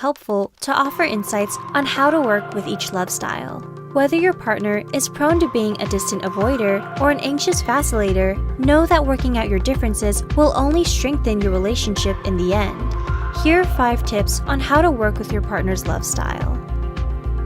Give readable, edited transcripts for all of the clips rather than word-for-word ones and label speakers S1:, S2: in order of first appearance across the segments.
S1: helpful to offer insights on how to work with each love style. Whether your partner is prone to being a distant avoider or an anxious vacillator, know that working out your differences will only strengthen your relationship in the end. Here are 5 tips on how to work with your partner's love style.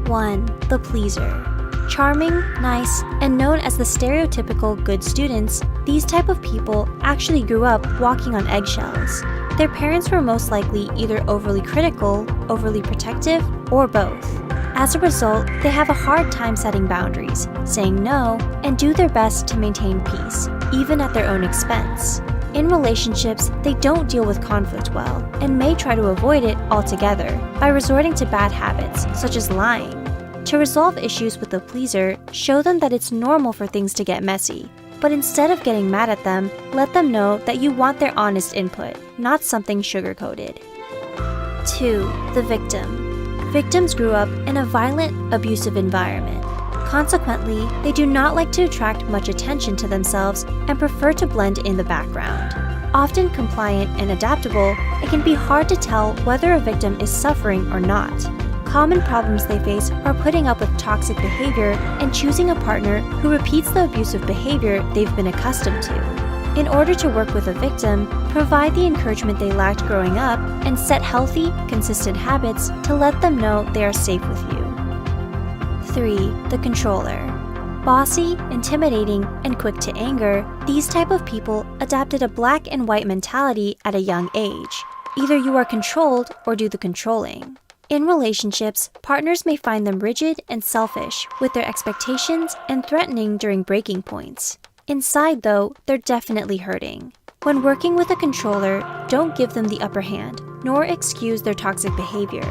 S1: 1. The pleaser. Charming, nice, and known as the stereotypical good students, these type of people actually grew up walking on eggshells. Their parents were most likely either overly critical, overly protective, or both. As a result, they have a hard time setting boundaries, saying no, and do their best to maintain peace, even at their own expense. In relationships, they don't deal with conflict well, and may try to avoid it altogether by resorting to bad habits, such as lying. To resolve issues with the pleaser, show them that it's normal for things to get messy, but instead of getting mad at them, let them know that you want their honest input, not something sugar-coated. 2. The victim. Victims grew up in a violent, abusive environment. Consequently, they do not like to attract much attention to themselves and prefer to blend in the background. Often compliant and adaptable, it can be hard to tell whether a victim is suffering or not. Common problems they face are putting up with toxic behavior and choosing a partner who repeats the abusive behavior they've been accustomed to. In order to work with a victim, provide the encouragement they lacked growing up and set healthy, consistent habits to let them know they are safe with you. 3. The controller. Bossy, intimidating, and quick to anger, these type of people adapted a black and white mentality at a young age. Either you are controlled or do the controlling. In relationships, partners may find them rigid and selfish with their expectations and threatening during breaking points. Inside, though, they're definitely hurting. When working with a controller, don't give them the upper hand, nor excuse their toxic behavior.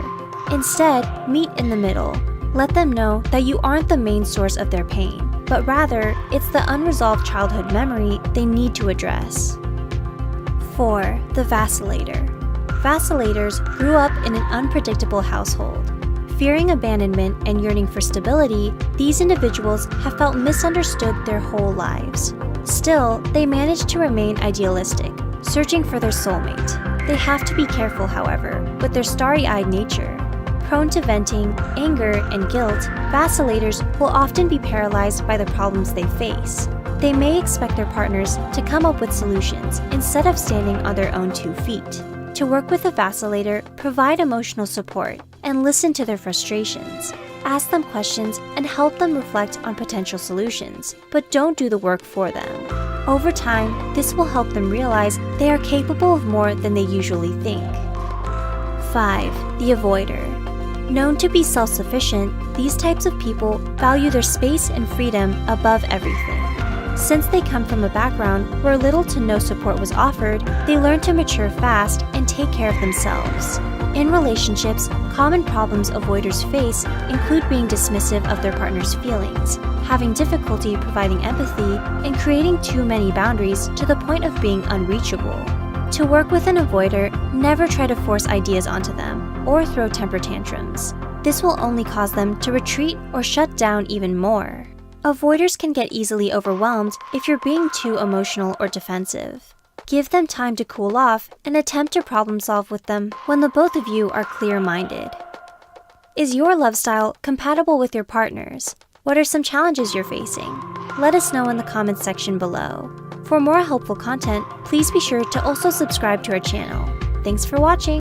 S1: Instead, meet in the middle. Let them know that you aren't the main source of their pain, but rather, it's the unresolved childhood memory they need to address. 4. The vacillator. Vacillators grew up in an unpredictable household. Fearing abandonment and yearning for stability, these individuals have felt misunderstood their whole lives. Still, they manage to remain idealistic, searching for their soulmate. They have to be careful, however, with their starry-eyed nature. Prone to venting, anger, and guilt, vacillators will often be paralyzed by the problems they face. They may expect their partners to come up with solutions instead of standing on their own 2 feet. To work with a vacillator, provide emotional support and listen to their frustrations. Ask them questions and help them reflect on potential solutions, but don't do the work for them. Over time, this will help them realize they are capable of more than they usually think. 5. The avoider. Known to be self-sufficient, these types of people value their space and freedom above everything. Since they come from a background where little to no support was offered, they learn to mature fast and take care of themselves. In relationships, common problems avoiders face include being dismissive of their partner's feelings, having difficulty providing empathy, and creating too many boundaries to the point of being unreachable. To work with an avoider, never try to force ideas onto them or throw temper tantrums. This will only cause them to retreat or shut down even more. Avoiders can get easily overwhelmed if you're being too emotional or defensive. Give them time to cool off and attempt to problem solve with them when the both of you are clear-minded. Is your love style compatible with your partner's? What are some challenges you're facing? Let us know in the comments section below. For more helpful content, please be sure to also subscribe to our channel. Thanks for watching!